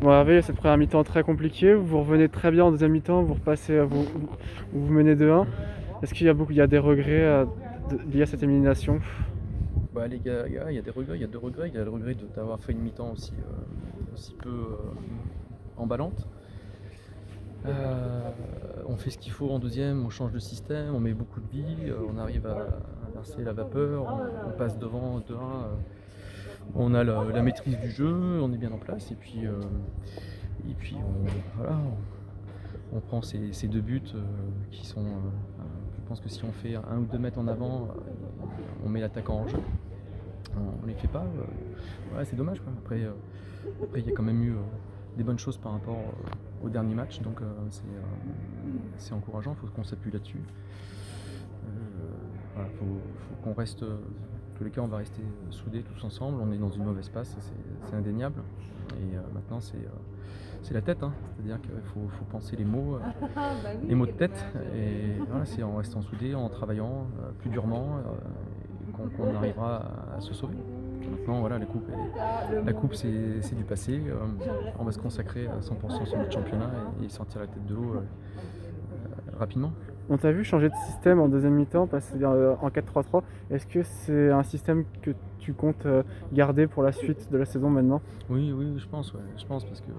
Bon, arrivé à cette première mi-temps très compliquée, vous revenez très bien en deuxième mi-temps, vous repassez, vous menez 2-1. Est-ce qu'il y a il y a des regrets liés à cette élimination? Bah, les gars, il y a des regrets, il y a deux regrets. Il y a le regret d'avoir fait une mi-temps aussi peu emballante. On fait ce qu'il faut en deuxième, on change de système, on met beaucoup de vie, on arrive à inverser la vapeur, on passe devant 2-1, on a la maîtrise du jeu, on est bien en place, et puis voilà, on prend ces deux buts qui sont. Je pense que si on fait 1 ou 2 mètres en avant, on met l'attaquant en jeu. On ne les fait pas. Ouais, c'est dommage, quoi. Après, il y a quand même eu des bonnes choses par rapport au dernier match, donc c'est encourageant, il faut qu'on s'appuie là-dessus. Voilà, faut qu'on reste. En tous les cas, on va rester soudés tous ensemble. On est dans une mauvaise passe, c'est indéniable. Et maintenant, c'est la tête, hein. C'est-à-dire qu'il faut penser les mots de tête. Et voilà, c'est en restant soudés, en travaillant plus durement, qu'on arrivera à se sauver. Maintenant, voilà, la coupe c'est du passé. On va se consacrer à 100% sur notre championnat et sortir la tête de l'eau rapidement. On t'a vu changer de système en deuxième mi-temps, passer en 4-3-3. Est-ce que c'est un système que tu comptes garder pour la suite de la saison maintenant? Oui, oui, je pense, ouais. Je pense parce que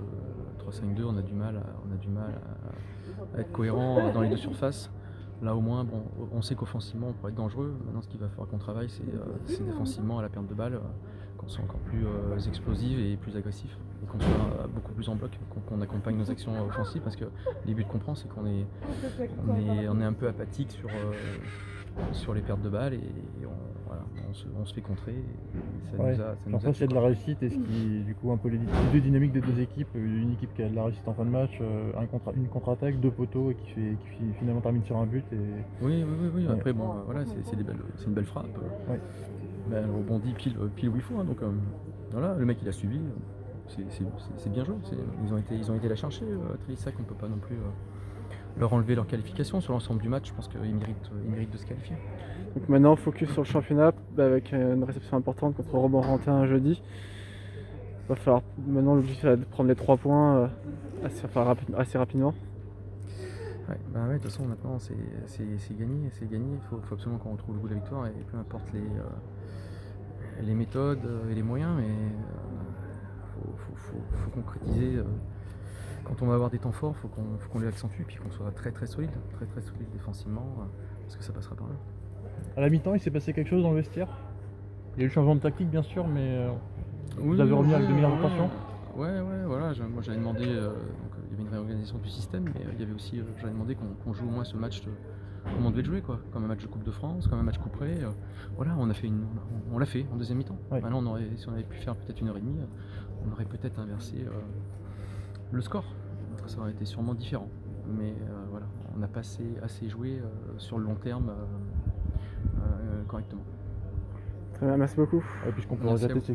3-5-2, on a du mal à être cohérent dans les deux surfaces. Là, au moins, bon, on sait qu'offensivement, on pourrait être dangereux. Maintenant, ce qu'il va falloir qu'on travaille, c'est défensivement à la perte de balle, qu'on soit encore plus explosif et plus agressif, et qu'on soit beaucoup plus en bloc, qu'on accompagne nos actions offensives, parce que les buts qu'on prend, c'est qu'on est un peu apathique sur les pertes de balles, et voilà, on se fait contrer, et Ouais, ça j'ai nous a l'impression qu'il y a de la réussite et ce qui, du coup, un peu les deux dynamiques des deux équipes. Une équipe qui a de la réussite en fin de match, une contre-attaque, deux poteaux et qui finalement termine sur un but. Oui, oui, oui, oui. Ouais. Après, bon, voilà, c'est une belle frappe. Ouais. Ben, elle rebondit pile où il faut, hein, donc voilà, le mec il a suivi. C'est bien joué. Ils ont été la chercher, Trissac, on peut pas non plus leur enlever leur qualification sur l'ensemble du match. Je pense qu'ils méritent de se qualifier. Donc maintenant, focus sur le championnat avec une réception importante contre Romorantin jeudi. Il va falloir maintenant l'objectif est de prendre les 3 points assez rapidement. Ouais, bah ouais, de toute façon maintenant c'est gagné, c'est gagné. Il faut absolument qu'on retrouve le goût de la victoire, et peu importe les méthodes et les moyens, mais faut concrétiser. Quand on va avoir des temps forts, faut qu'on les accentue, et puis qu'on soit très solide défensivement, parce que ça passera par là. À la mi-temps, il s'est passé quelque chose dans le vestiaire. Il y a eu le changement de tactique, bien sûr, mais Oui, vous avez remis oui, avec de meilleures oui. intentions. Ouais, voilà. Moi j'avais demandé, donc, il y avait une réorganisation du système, mais il y avait aussi, j'avais demandé qu'on joue au moins ce match comme on devait le jouer, quoi, comme un match de Coupe de France, comme un match couperé. Voilà, on l'a fait en deuxième mi-temps. Ouais. Maintenant, si on avait pu faire peut-être 1h30, on aurait peut-être inversé le score. Ça aurait été sûrement différent. Mais voilà, on n'a pas assez joué sur le long terme correctement. Très bien, merci beaucoup. Et puis ce qu'on peut Merci à regretter, vous. c'est